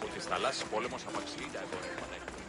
Ότι στα λάσσης πόλεμος αμαξιλίδα εδώ είναι πανέκδοση.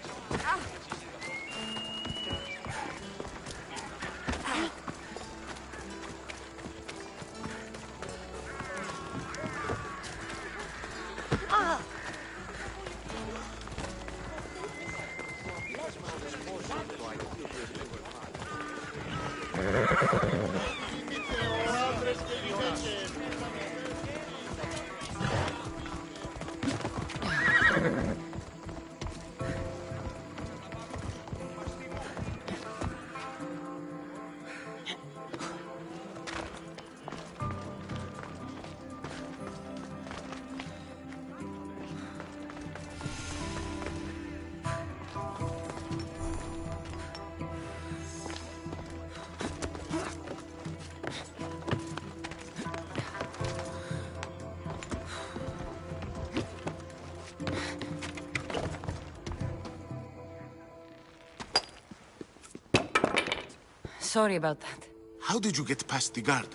Sorry about that. How did you get past the guard?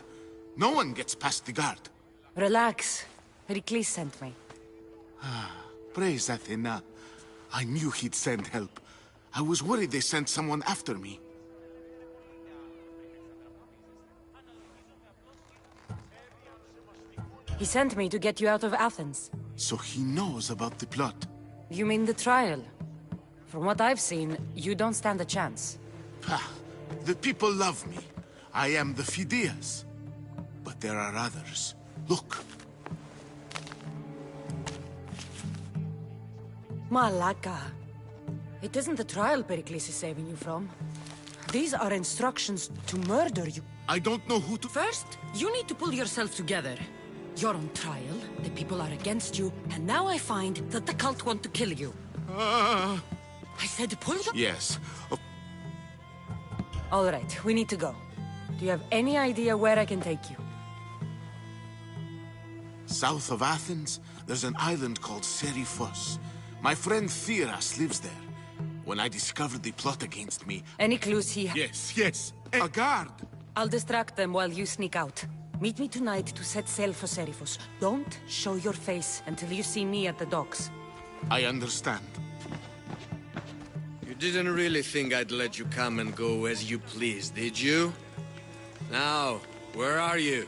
No one gets past the guard. Relax. Pericles sent me. Praise Athena. I knew he'd send help. I was worried they sent someone after me. He sent me to get you out of Athens. So he knows about the plot. You mean the trial? From what I've seen, you don't stand a chance. The people love me. I am the Phidias. But there are others. Look. Malaka. It isn't the trial Pericles is saving you from. These are instructions to murder you. I don't know who to... First, you need to pull yourself together. You're on trial, the people are against you, and now I find that the cult want to kill you. I said pull your... Yes. All right, we need to go. Do you have any idea where I can take you? South of Athens, there's an island called Seriphos. My friend Theras lives there. When I discovered the plot against me... Any clues he... Yes. A guard! I'll distract them while you sneak out. Meet me tonight to set sail for Seriphos. Don't show your face until you see me at the docks. I understand. You didn't really think I'd let you come and go as you please, did you? Now, where are you?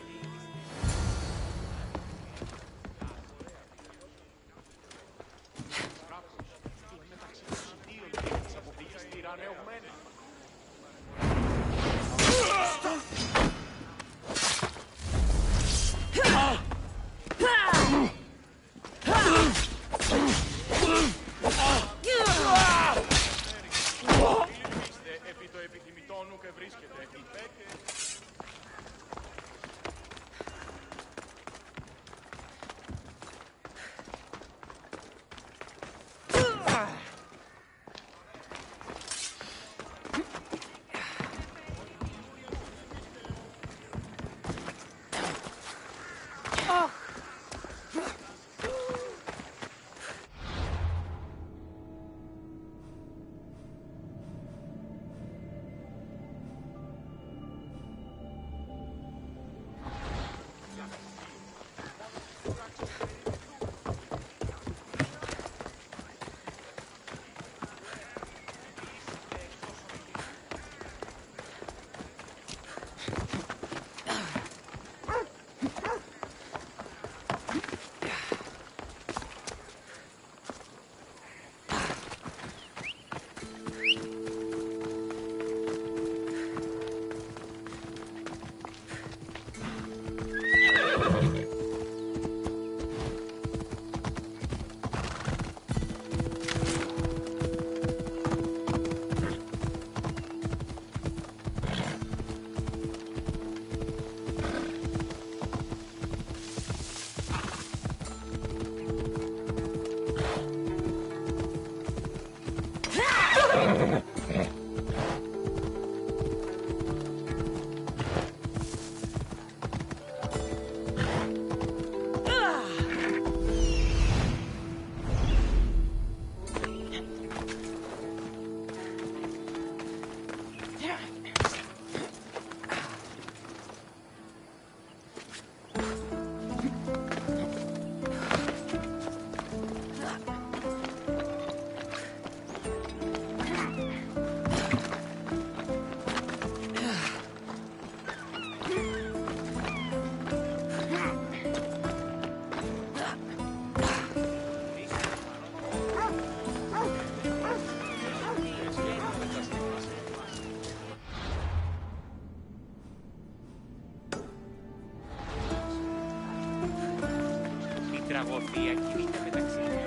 διακινείται μεταξύ δύο.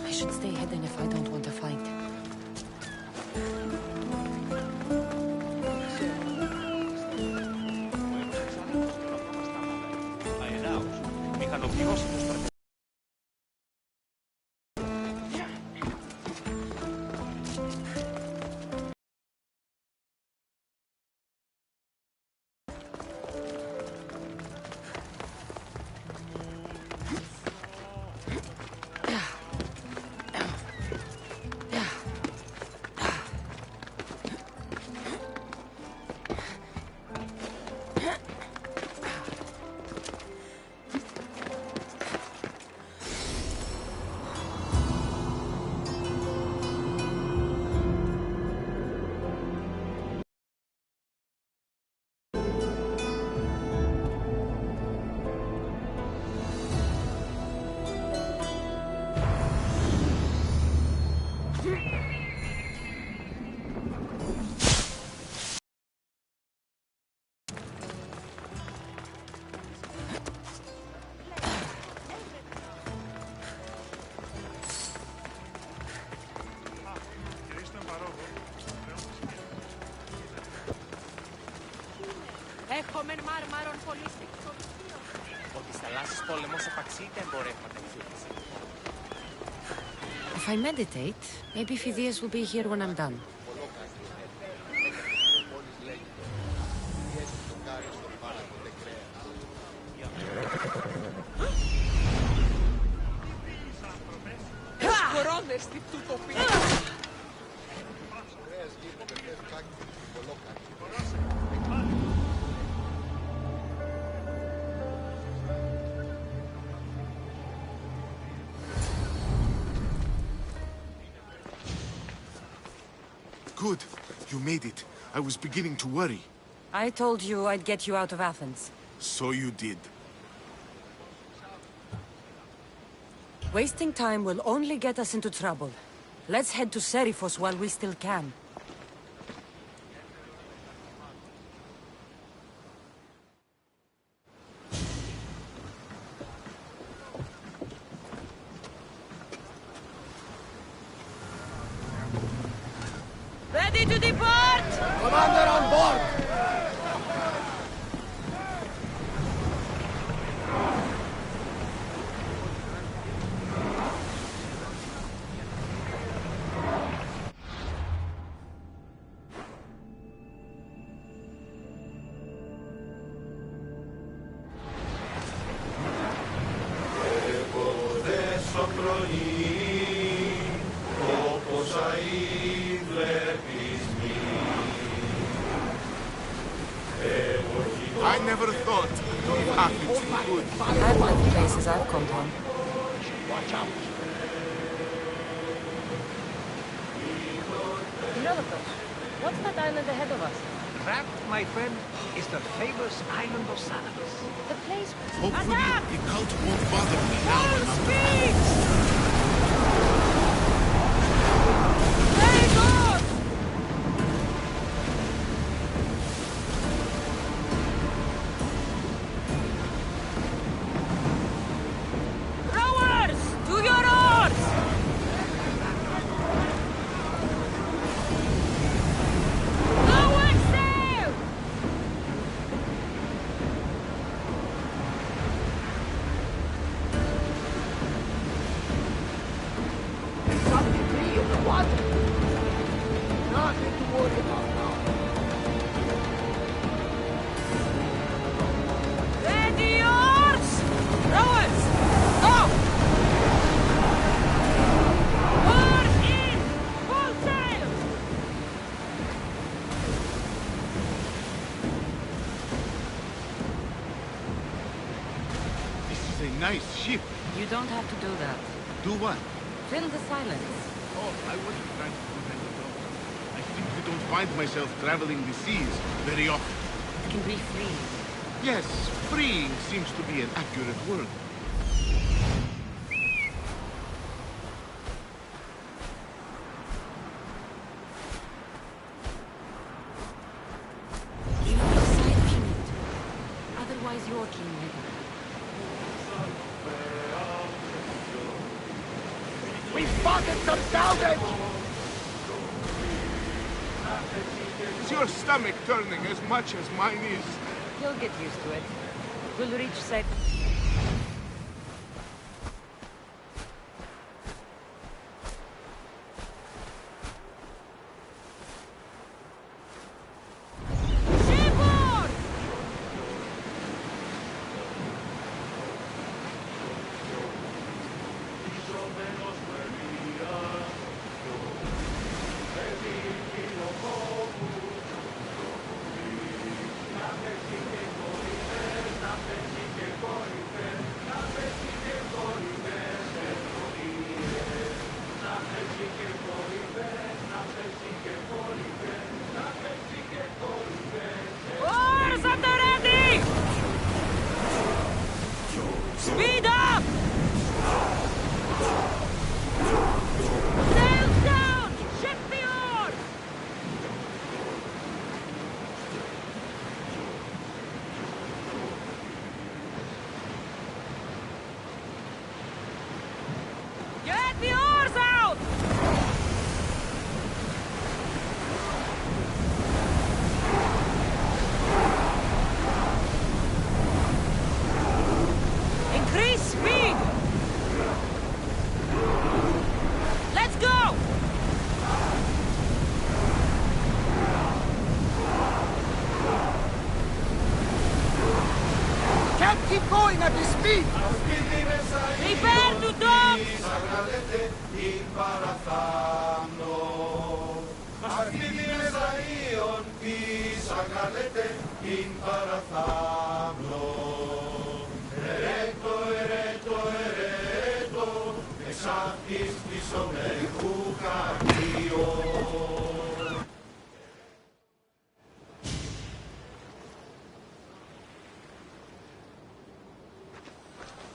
I should stay hidden if I don't want to fight. Αεράους, μηχανοποιός του στρατιωτικού. Έχουμε μάρμαρον πολύ στοιχείο. Ότι στις θαλάσσιες πόλεμος επαξείται εμπορεύματα εκφύλιση. If I meditate, maybe Phidias will be here when I'm done. Good. You made it. I was beginning to worry. I told you I'd get you out of Athens. So you did. Wasting time will only get us into trouble. Let's head to Seriphos while we still can. Ready to depart! Commander on board! I never thought Athens would. I've left places I've come from. Watch out. Herodotus, what's that island ahead of us? That, my friend, is the famous island of Salamis. The place... Hopefully, the cult won't bother me now when I'm Rowers! To your oars! Lower sail! Something free in the water. Nothing to worry about now. Ready oars! Rowers! Go! Oars in! Full sail! This is a nice ship. You don't have to do that. Do what? Fill the silence. Oh, I wasn't trying to do that at all. I simply don't find myself traveling the seas very often. It can be free. Yes, freeing seems to be an accurate word. Leave the side if you need. Otherwise, We spotted some salvage! Is your stomach turning as much as mine is? You'll get used to it. We'll reach safe. Oars at the ready! Speed up! Sails down! Shift the oars! Get the oars out! Increase speed! Let's go! Can't keep going at this speed! Prepare to dock!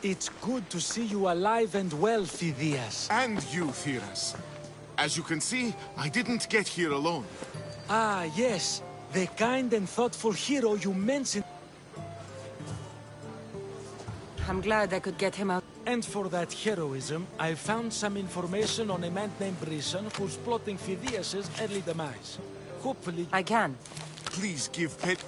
It's good to see you alive and well, Phidias. And you, Theras. As you can see, I didn't get here alone. Ah, yes. The kind and thoughtful hero you mentioned. I'm glad I could get him out. And for that heroism, I found some information on a man named Brisson who's plotting Phidias' early demise. Hopefully... I can. Please give pet...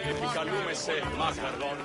Επικαλούμε σε μάκαρον.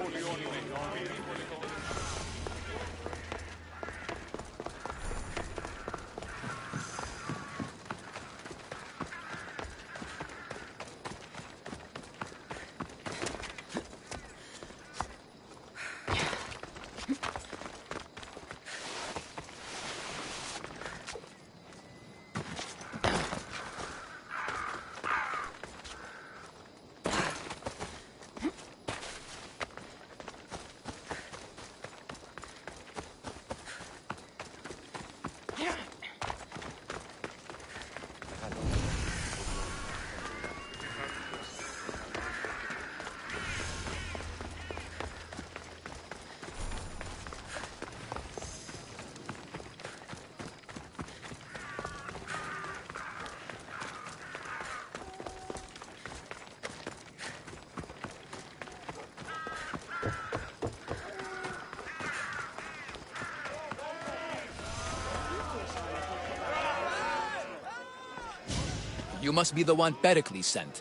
You must be the one Pericles sent.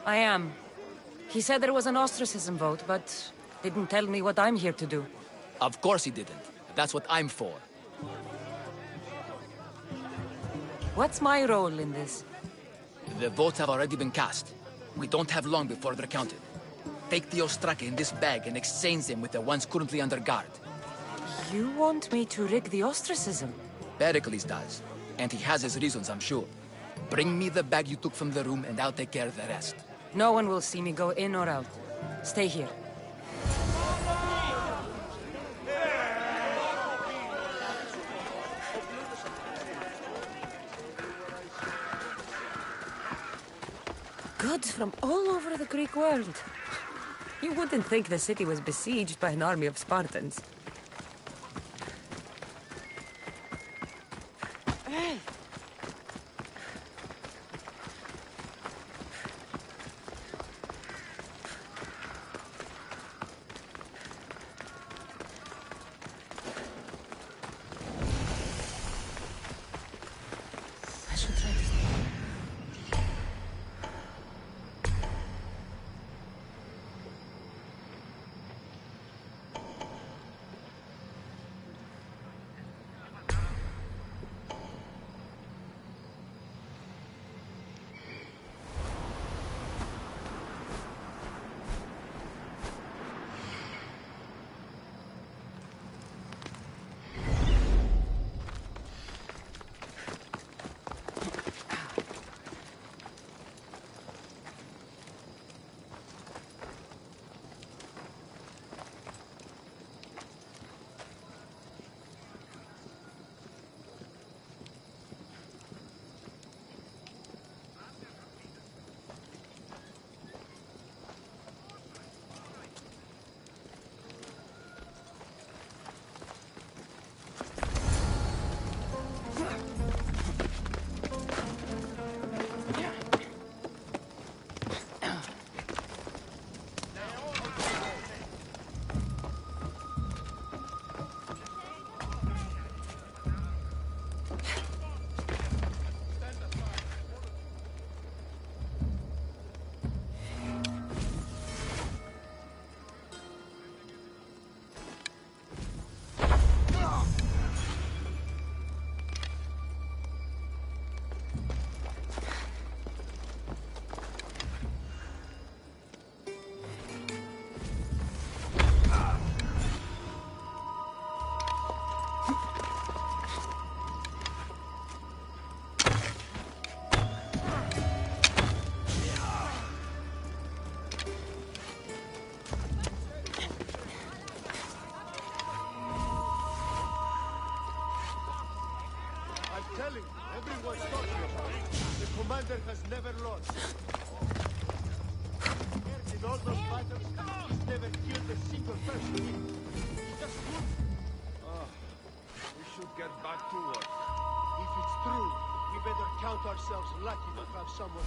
I am. He said there was an ostracism vote, but didn't tell me what I'm here to do. Of course he didn't. That's what I'm for. What's my role in this? The votes have already been cast. We don't have long before they're counted. Take the Ostraka in this bag and exchange them with the ones currently under guard. You want me to rig the ostracism? Pericles does. And he has his reasons, I'm sure. Bring me the bag you took from the room and I'll take care of the rest. No one will see me go in or out. Stay here. Goods from all over the Greek world. You wouldn't think the city was besieged by an army of Spartans. I should try this. Telling you, everyone's talking about it. The commander has never lost. In all those battles, he's never killed a single person. He just would. We should get back to work. If it's true, we better count ourselves lucky to have someone.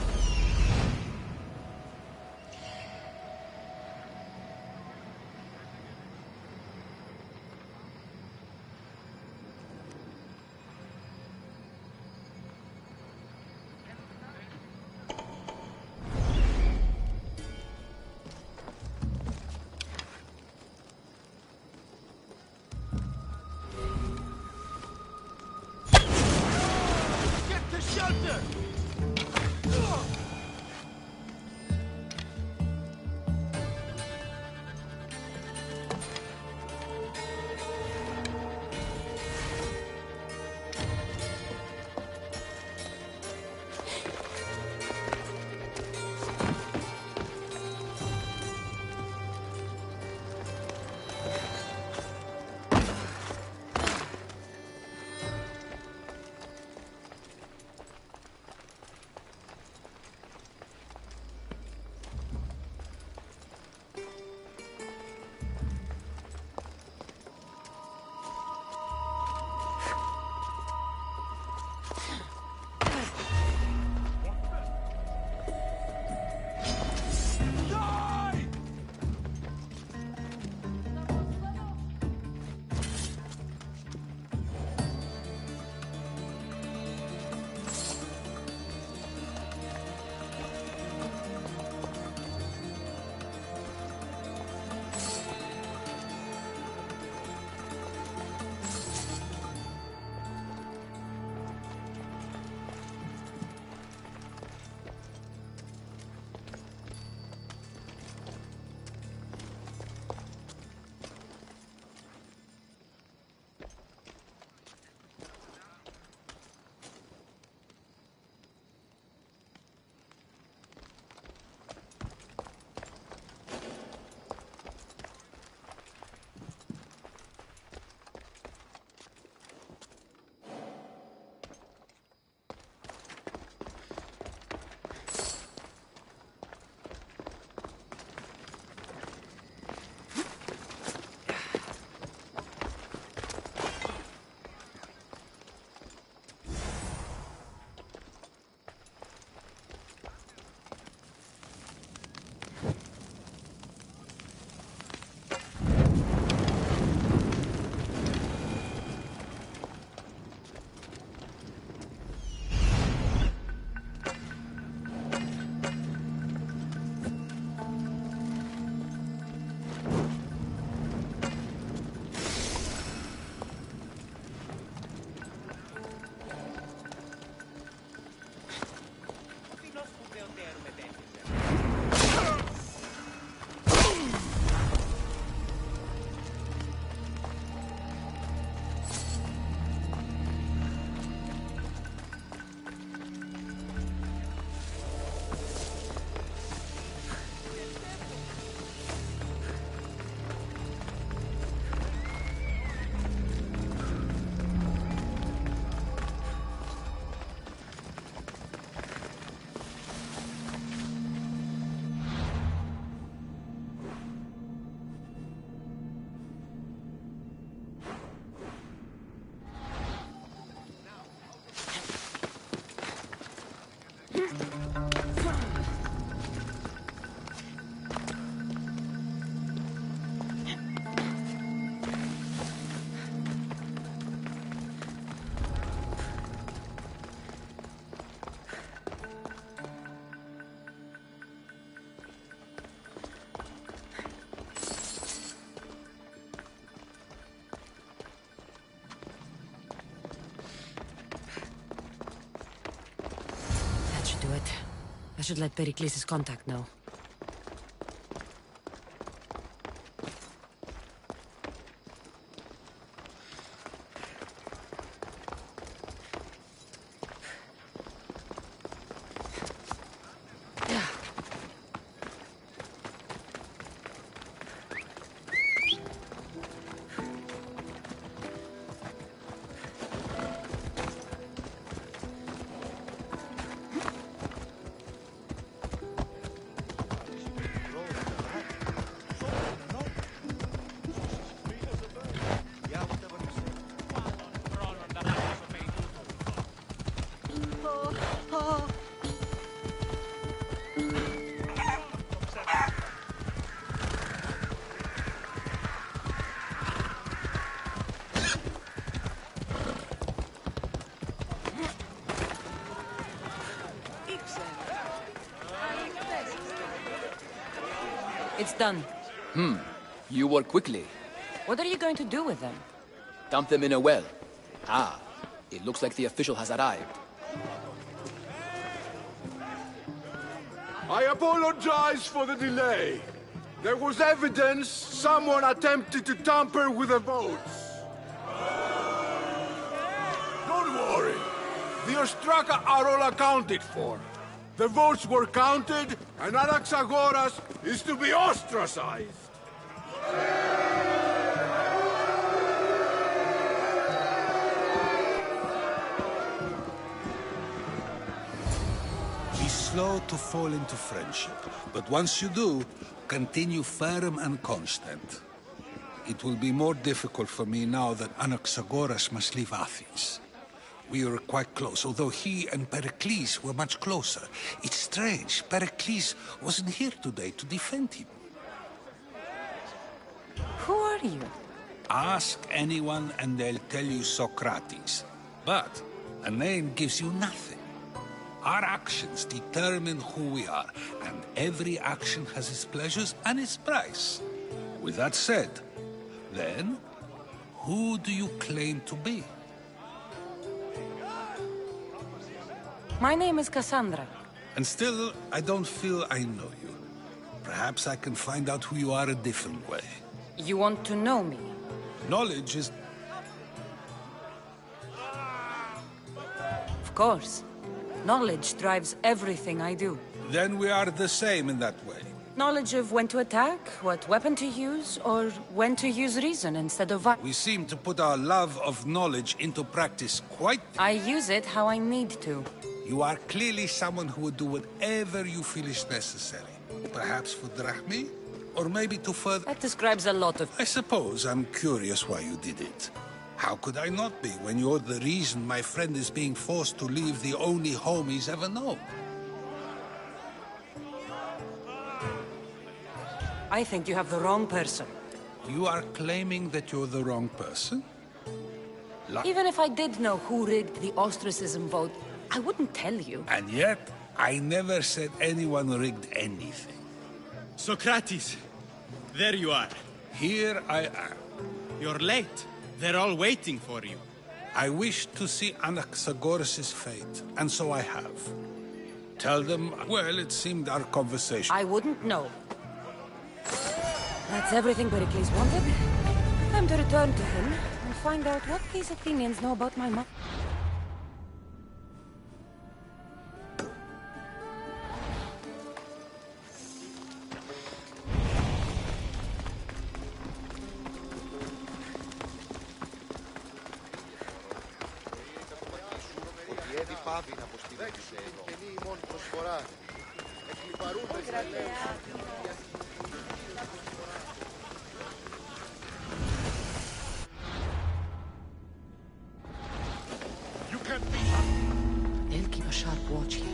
I should let Pericles' contact know. It's done. You work quickly. What are you going to do with them? Dump them in a well. Ah, it looks like the official has arrived. I apologize for the delay. There was evidence someone attempted to tamper with the votes. Don't worry. The Ostraka are all accounted for. The votes were counted, and Anaxagoras is to be ostracized. Be slow to fall into friendship, but once you do, continue firm and constant. It will be more difficult for me now that Anaxagoras must leave Athens. We were quite close, although he and Pericles were much closer. It's strange, Pericles wasn't here today to defend him. Who are you? Ask anyone and they'll tell you Socrates. But a name gives you nothing. Our actions determine who we are, and every action has its pleasures and its price. With that said, then, who do you claim to be? My name is Cassandra. And still, I don't feel I know you. Perhaps I can find out who you are a different way. You want to know me? Knowledge is... Of course. Knowledge drives everything I do. Then we are the same in that way. Knowledge of when to attack, what weapon to use, or when to use reason instead of violence. We seem to put our love of knowledge into practice quite... I use it how I need to. You are clearly someone who would do whatever you feel is necessary. Perhaps for drachmi? Or maybe to further... That describes a lot of... I suppose I'm curious why you did it. How could I not be, when you're the reason my friend is being forced to leave the only home he's ever known? I think you have the wrong person. You are claiming that you're the wrong person? Even if I did know who rigged the ostracism vote, I wouldn't tell you. And yet, I never said anyone rigged anything. Socrates! There you are. Here I am. You're late. They're all waiting for you. I wish to see Anaxagoras' fate, and so I have. Tell them, well, it seemed our conversation... I wouldn't know. That's everything Pericles wanted. Time to return to him and find out what these Athenians know about my mother. They'll keep a sharp watch here.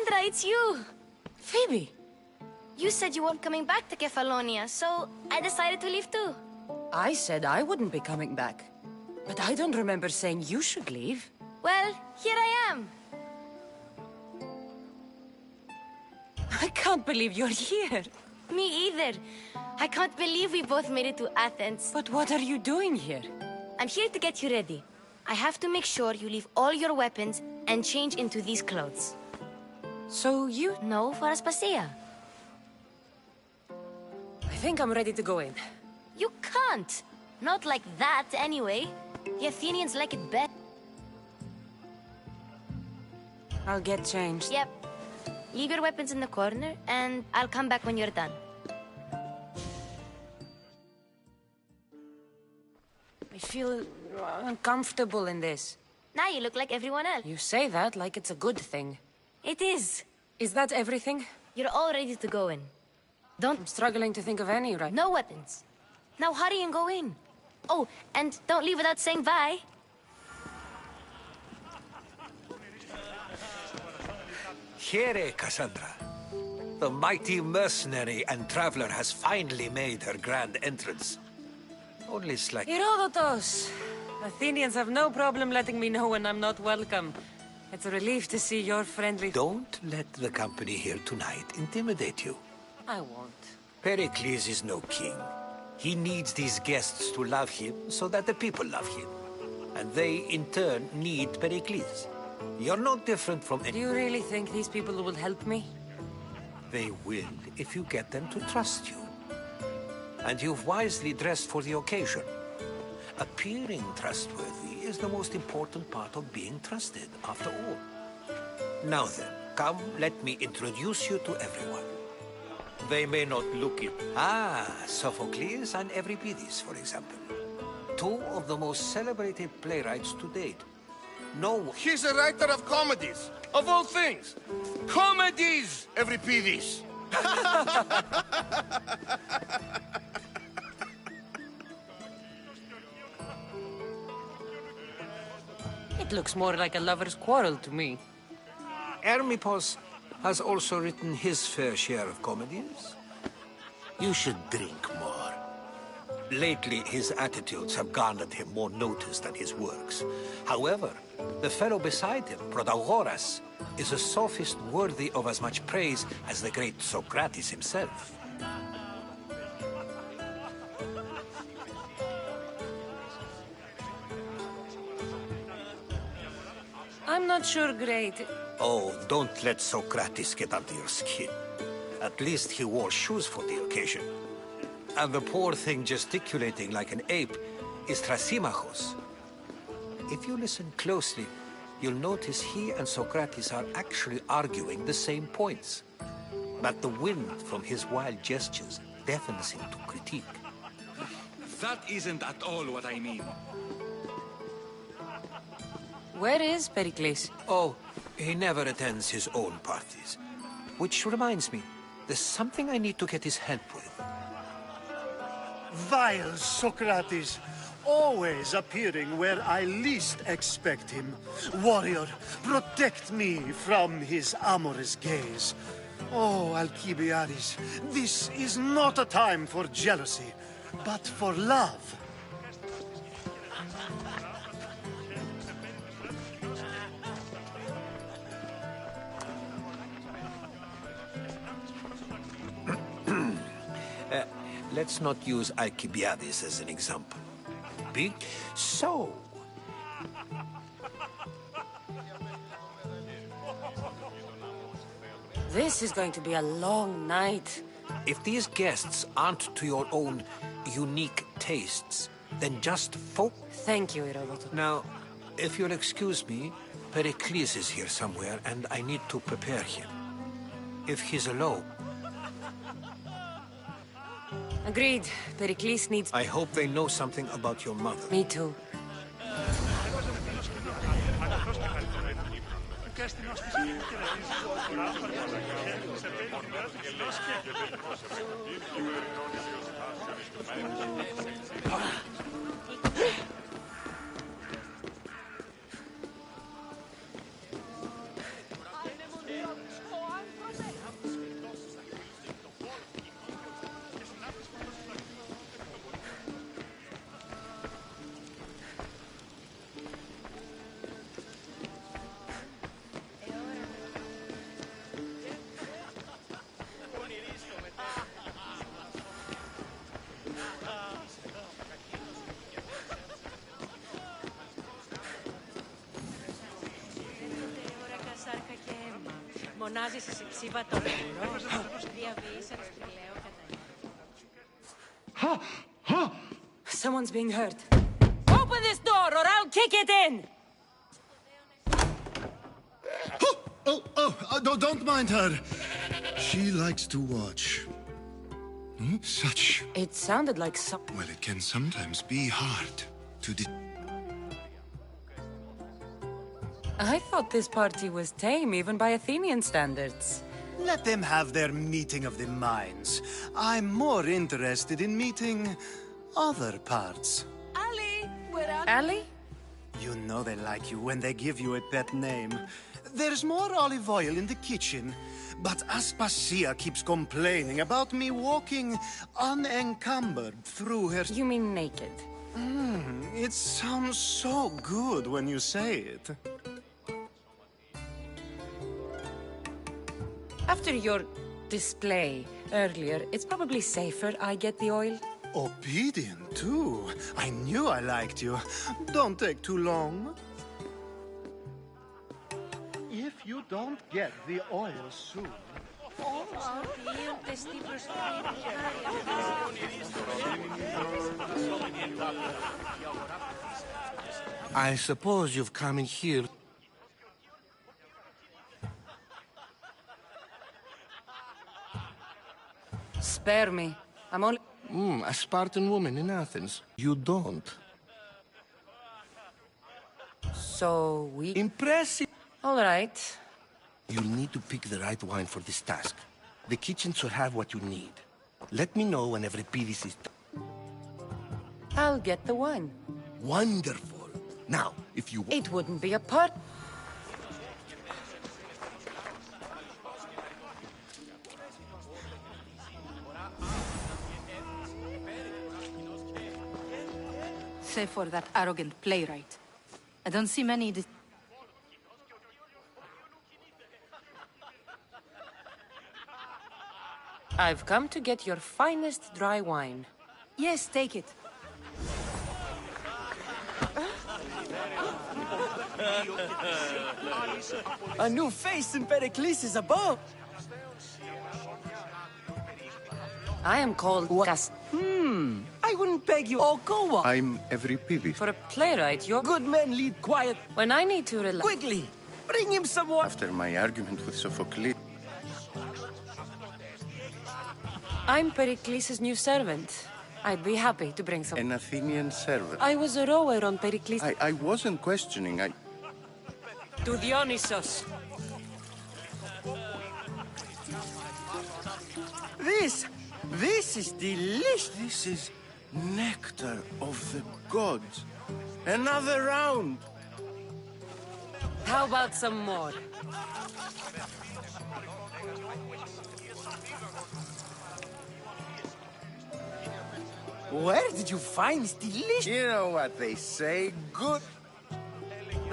Cassandra, it's you! Phoebe! You said you weren't coming back to Kefalonia, so I decided to leave too. I said I wouldn't be coming back. But I don't remember saying you should leave. Well, here I am. I can't believe you're here. Me either. I can't believe we both made it to Athens. But what are you doing here? I'm here to get you ready. I have to make sure you leave all your weapons and change into these clothes. So you... No, for Aspasia. I think I'm ready to go in. You can't. Not like that, anyway. The Athenians like it better. I'll get changed. Yep. Leave your weapons in the corner, and I'll come back when you're done. I feel uncomfortable in this. Now you look like everyone else. You say that like it's a good thing. It is. Is that everything? You're all ready to go in. Don't... I'm struggling to think of any right No weapons. Now hurry and go in. Oh, and don't leave without saying bye. Here, Cassandra. The mighty mercenary and traveler has finally made her grand entrance. Only slightly. Herodotos! Athenians have no problem letting me know when I'm not welcome. It's a relief to see your friendly... Don't let the company here tonight intimidate you. I won't. Pericles is no king. He needs these guests to love him so that the people love him. And they, in turn, need Pericles. You're no different from any... Do you really think these people will help me? They will if you get them to trust you. And you've wisely dressed for the occasion. Appearing trustworthy is the most important part of being trusted, after all. Now then, come, let me introduce you to everyone. They may not look it. Sophocles and Euripides, for example. Two of the most celebrated playwrights to date. No... He's a writer of comedies, of all things. Comedies, Euripides. It looks more like a lover's quarrel to me. Hermippos has also written his fair share of comedies. You should drink more. Lately, his attitudes have garnered him more notice than his works. However, the fellow beside him, Protagoras, is a sophist worthy of as much praise as the great Socrates himself. I'm not sure great. Oh, don't let Socrates get under your skin. At least he wore shoes for the occasion. And the poor thing gesticulating like an ape is Thrasymachos. If you listen closely, you'll notice he and Socrates are actually arguing the same points. But the wind from his wild gestures deafens him to critique. That isn't at all what I mean. Where is Pericles? Oh, he never attends his own parties. Which reminds me, there's something I need to get his help with. Vile Socrates, always appearing where I least expect him. Warrior, protect me from his amorous gaze. Oh, Alcibiades, this is not a time for jealousy, but for love. Let's not use Alcibiades as an example. So... This is going to be a long night. If these guests aren't to your own unique tastes, then just Thank you, Herodotus. Now, if you'll excuse me, Pericles is here somewhere, and I need to prepare him. If he's alone... Agreed. Pericles needs... I hope they know something about your mother. Me too. φωνάζεις σε ψήβατο νερό. Διαβίησα στο λέω κατά. Someone's being hurt. Open this door or I'll kick it in! Don't mind her. She likes to watch. Such... It sounded like some... Well, it can sometimes be hard to... I thought this party was tame, even by Athenian standards. Let them have their meeting of the minds. I'm more interested in meeting other parts. Ali, where are... Ali? You know they like you when they give you a pet name. There's more olive oil in the kitchen, but Aspasia keeps complaining about me walking unencumbered through her... You mean naked? It sounds so good when you say it. After your display earlier, it's probably safer I get the oil. Obedient, too. I knew I liked you. Don't take too long. If you don't get the oil soon... I suppose you've come in here... Spare me. I'm only... a Spartan woman in Athens. You don't. So we... Impressive! All right. You'll need to pick the right wine for this task. The kitchen should have what you need. Let me know whenever Epidis is done. I'll get the wine. Wonderful. Now, if you... It wouldn't be a part... Save for that arrogant playwright. I don't see many... I've come to get your finest dry wine. Yes, take it. A new face in Pericles' above. I am called Gas... I wouldn't beg you. Oh, go on. I'm Evripidis. For a playwright, you're... Good men lead quiet. When I need to relax... Quickly, bring him some water. After my argument with Sophocles... I'm Pericles' new servant. I'd be happy to bring some... An Athenian servant. I was a rower on Pericles... I wasn't questioning, To Dionysos. This is delicious. This is nectar of the gods. Another round. How about some more? Where did you find this delicious? You know what they say, good...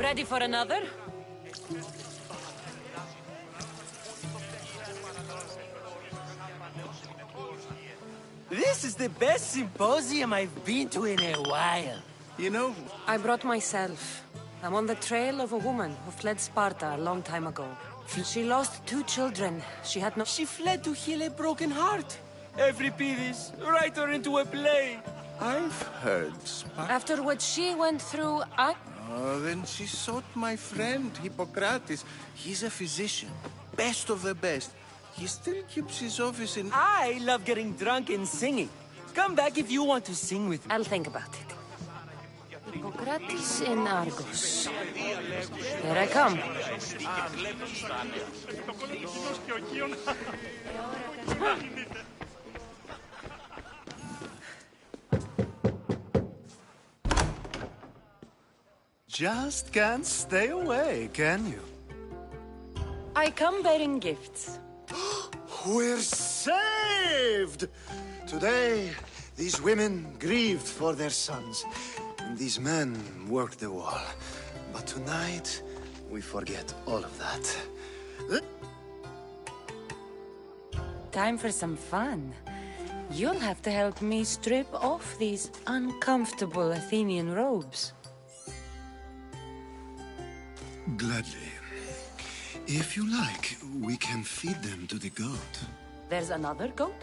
Ready for another? This is the best symposium I've been to in a while. You know... I brought myself. I'm on the trail of a woman who fled Sparta a long time ago. She lost 2 children. She had no... She fled to heal a broken heart. Evripidis, write her into a play. I've heard After what she went through, Oh, then she sought my friend, Hippocrates. He's a physician. Best of the best. He still keeps his office in... I love getting drunk and singing. Come back if you want to sing with me. I'll think about it. Hippocrates in Argos. Here I come. Just can't stay away, can you? I come bearing gifts. We're saved! Today, these women grieved for their sons, and these men worked the wall. But tonight, we forget all of that. Time for some fun. You'll have to help me strip off these uncomfortable Athenian robes. Gladly. If you like, we can feed them to the goat. There's another goat?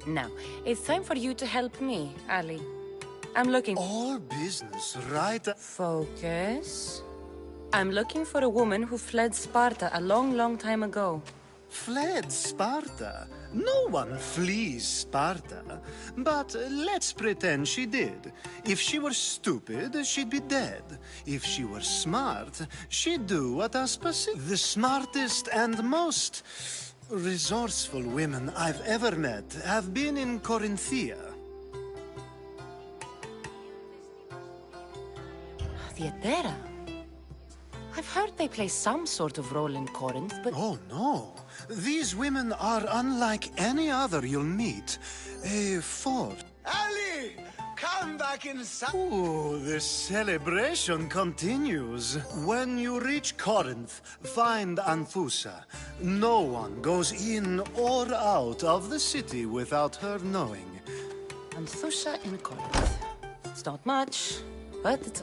Now, it's time for you to help me, Ali. I'm looking... All business, right? Focus. I'm looking for a woman who fled Sparta a long, long time ago. Fled Sparta? No one flees Sparta. But let's pretend she did. If she were stupid, she'd be dead. If she were smart, she'd do what Aspasia... The smartest and most resourceful women I've ever met have been in Corinthia. Theatera? I've heard they play some sort of role in Corinth, but... Oh, no. These women are unlike any other you'll meet. A fort. Ali! Come back inside! Oh, the celebration continues. When you reach Corinth, find Anfusa. No one goes in or out of the city without her knowing. Anfusa in Corinth. It's not much, but it's...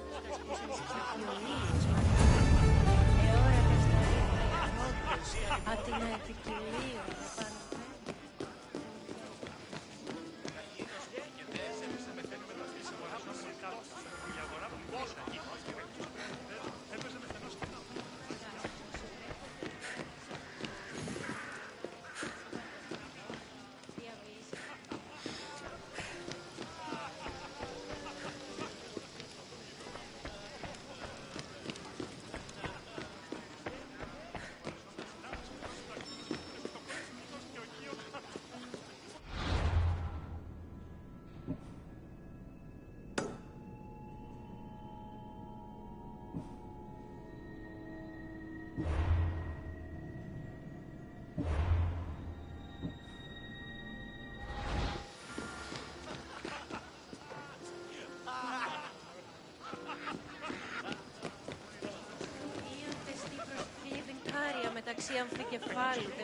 μεταξύ αμφικεφάλου και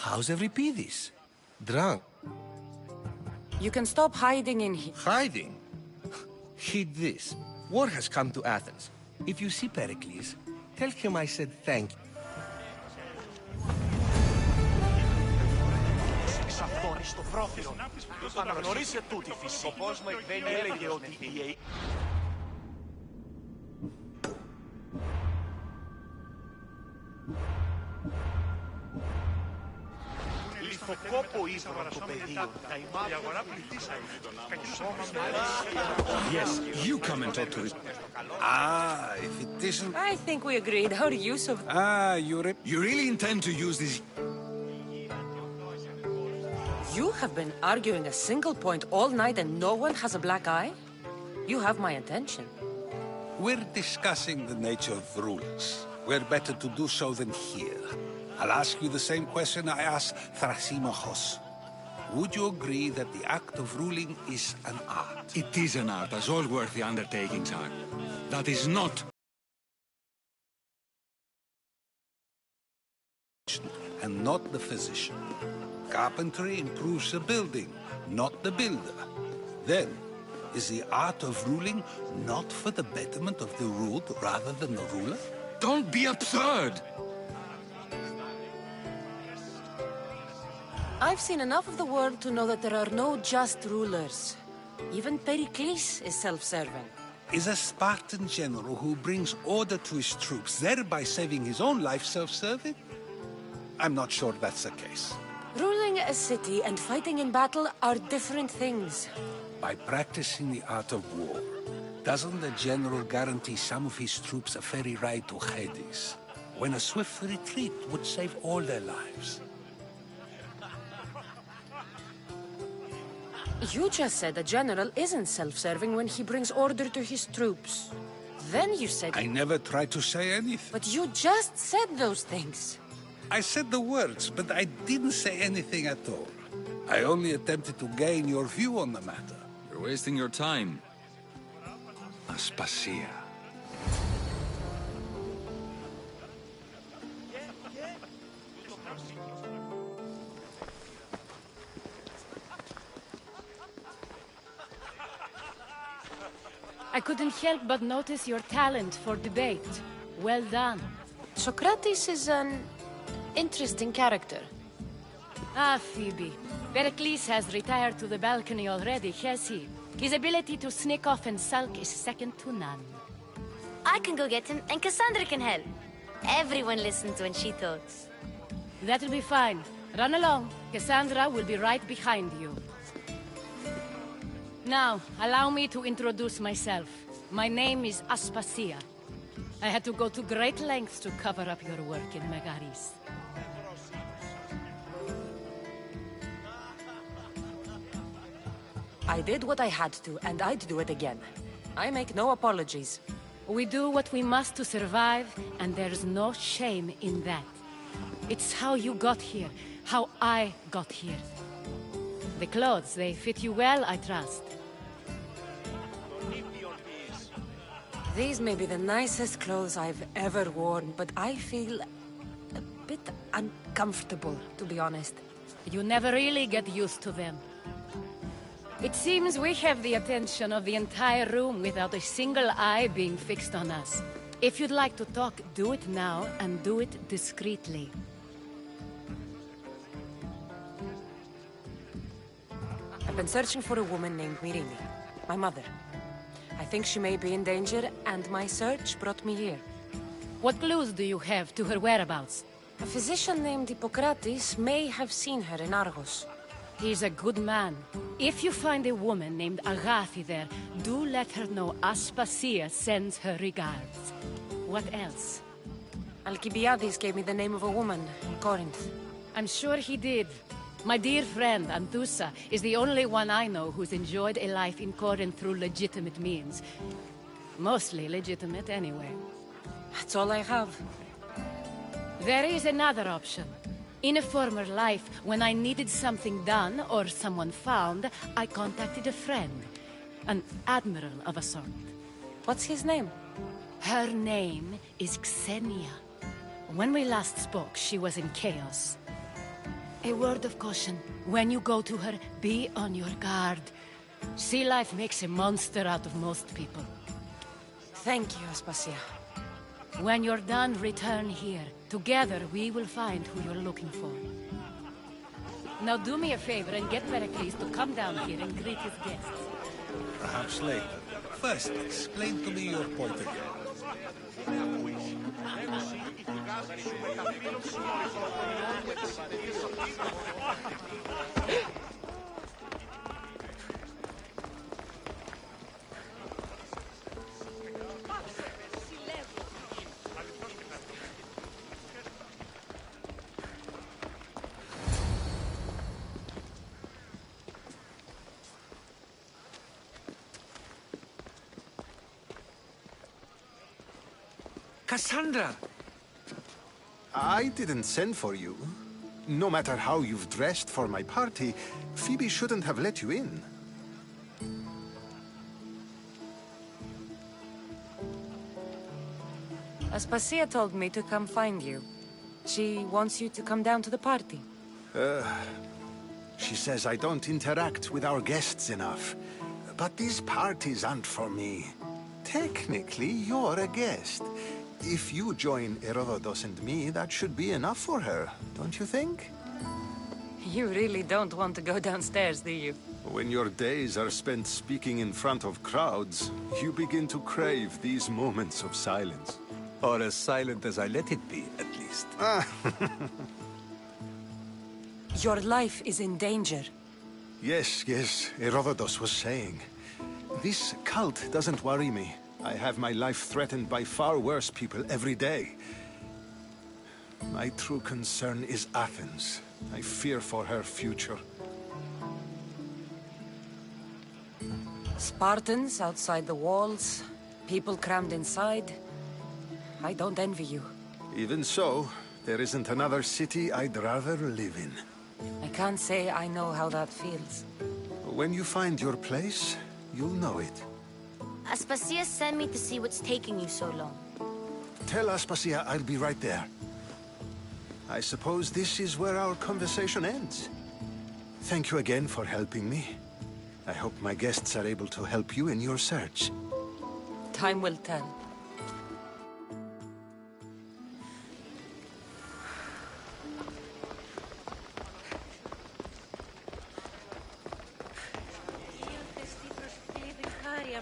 How's Euripidis? Drunk? You can stop hiding in here. Hiding? Heed this. War has come to Athens. If you see Pericles, tell him I said thank you. Ξαφτώνει στο πρόθυρο. Αναγνωρίσε τούτη φυσή. Ο κόσμο έλεγε ότι η... Λιθοκόπο ύβρον το πεδίο. Η αγορά πληθύσαει. Yes, you come and talk to it. Ah, if it isn't... I think we agreed our use of... Ah, you really intend to use this... You have been arguing a single point all night and no one has a black eye? You have my attention. We're discussing the nature of rulers. We're better to do so than here. I'll ask you the same question I asked Thrasymachos. Would you agree that the act of ruling is an art? It is an art, as all worthy undertakings are. That is not... And not the physician. Carpentry improves the building, not the builder. Then, is the art of ruling not for the betterment of the ruled rather than the ruler? Don't be absurd! I've seen enough of the world to know that there are no just rulers. Even Pericles is self-serving. Is a Spartan general who brings order to his troops, thereby saving his own life, self-serving? I'm not sure that's the case. Ruling a city and fighting in battle are different things. By practicing the art of war, doesn't the general guarantee some of his troops a ferry ride to Hades, when a swift retreat would save all their lives? You just said a general isn't self-serving when he brings order to his troops. Then you said... I never tried to say anything. But you just said those things. I said the words, but I didn't say anything at all. I only attempted to gain your view on the matter. You're wasting your time. Aspasia. I couldn't help but notice your talent for debate. Well done. Socrates is an interesting character. Ah, Phoebe. Pericles has retired to the balcony already, has he? His ability to sneak off and sulk is second to none. I can go get him, and Cassandra can help. Everyone listens when she talks. That'll be fine. Run along. Cassandra will be right behind you. Now, allow me to introduce myself. My name is Aspasia. I had to go to great lengths to cover up your work in Megaris. I did what I had to, and I'd do it again. I make no apologies. We do what we must to survive, and there's no shame in that. It's how you got here, how I got here. The clothes, they fit you well, I trust. These may be the nicest clothes I've ever worn, but I feel a bit uncomfortable, to be honest. You never really get used to them. It seems we have the attention of the entire room without a single eye being fixed on us. If you'd like to talk, do it now, and do it discreetly. I've been searching for a woman named Myrini, my mother. I think she may be in danger, and my search brought me here. What clues do you have to her whereabouts? A physician named Hippocrates may have seen her in Argos. He's a good man. If you find a woman named Agathi there, do let her know Aspasia sends her regards. What else? Alcibiades gave me the name of a woman in Corinth. I'm sure he did. My dear friend, Anthusa, is the only one I know who's enjoyed a life in Corinth through legitimate means. Mostly legitimate, anyway. That's all I have. There is another option. In a former life, when I needed something done or someone found, I contacted a friend. An admiral of a sort. What's his name? Her name is Xenia. When we last spoke, she was in chaos. A word of caution. When you go to her, be on your guard. Sea life makes a monster out of most people. Thank you, Aspasia. When you're done, return here. Together, we will find who you're looking for. Now do me a favor and get Pericles to come down here and greet his guests. Perhaps later. First, explain to me your point of view. Cassandra! I didn't send for you. No matter how you've dressed for my party, Phoebe shouldn't have let you in. Aspasia told me to come find you. She wants you to come down to the party. She says I don't interact with our guests enough. But these parties aren't for me. Technically, you're a guest. If you join Herodotus and me, that should be enough for her, don't you think? You really don't want to go downstairs, do you? When your days are spent speaking in front of crowds, you begin to crave these moments of silence. Or as silent as I let it be, at least. Your life is in danger. Yes, Herodotus was saying. This cult doesn't worry me. I have my life threatened by far worse people every day. My true concern is Athens. I fear for her future. Spartans outside the walls, people crammed inside. I don't envy you. Even so, there isn't another city I'd rather live in. I can't say I know how that feels. When you find your place, you'll know it. Aspasia sent me to see what's taking you so long. Tell Aspasia I'll be right there. I suppose this is where our conversation ends. Thank you again for helping me. I hope my guests are able to help you in your search. time will tell.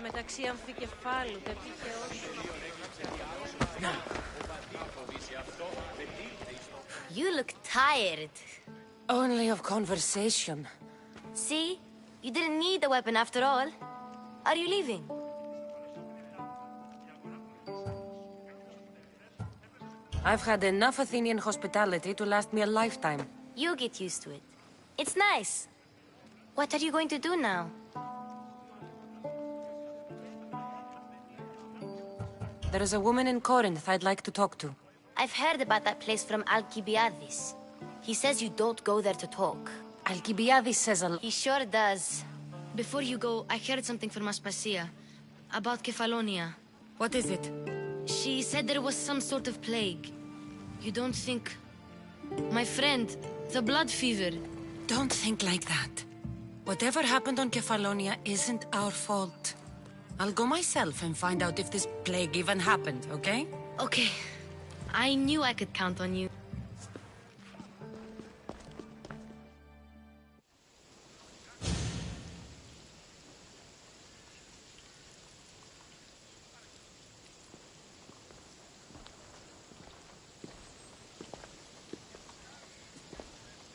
Μεταξύ αμφικεφάλου, το You look tired. Only of conversation. See? You didn't need the weapon after all. Are you leaving? I've had enough Athenian hospitality to last me a lifetime. You get used to it. It's nice. What are you going to do now? There is a woman in Corinth I'd like to talk to. I've heard about that place from Alcibiades. He says you don't go there to talk. Alcibiades says a... He sure does. Before you go, I heard something from Aspasia. About Kefalonia. What is it? She said there was some sort of plague. You don't think... My friend, the blood fever. Don't think like that. Whatever happened on Kefalonia isn't our fault. I'll go myself and find out if this plague even happened, okay? Okay. I knew I could count on you.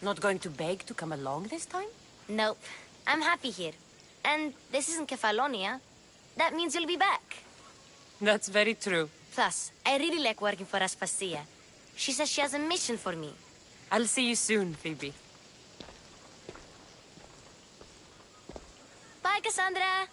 Not going to beg to come along this time? Nope. I'm happy here. And this isn't Kefalonia. That means you'll be back. That's very true. Plus, I really like working for Aspasia. She says she has a mission for me. I'll see you soon, Phoebe. Bye, Cassandra!